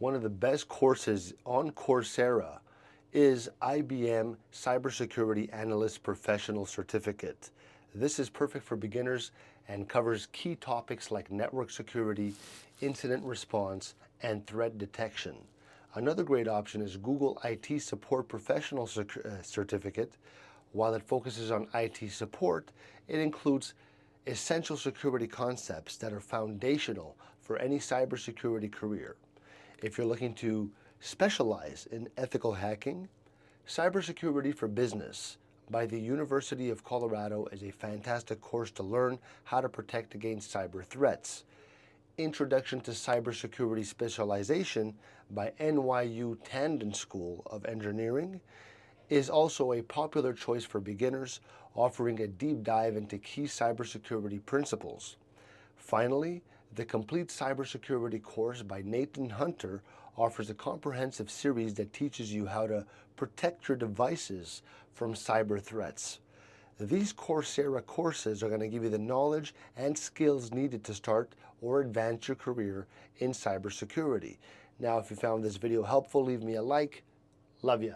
One of the best courses on Coursera is IBM Cybersecurity Analyst Professional Certificate. This is perfect for beginners and covers key topics like network security, incident response, and threat detection. Another great option is Google IT Support Professional Certificate. While it focuses on IT support, it includes essential security concepts that are foundational for any cybersecurity career. If you're looking to specialize in ethical hacking, Cybersecurity for Business by the University of Colorado is a fantastic course to learn how to protect against cyber threats. Introduction to Cyber Security Specialization by NYU Tandon School of Engineering is also a popular choice for beginners, offering a deep dive into key cybersecurity principles. Finally, the Complete Cybersecurity course by Nathan Hunter offers a comprehensive series that teaches you how to protect your devices from cyber threats. These Coursera courses are going to give you the knowledge and skills needed to start or advance your career in cybersecurity. Now, if you found this video helpful, leave me a like. Love ya.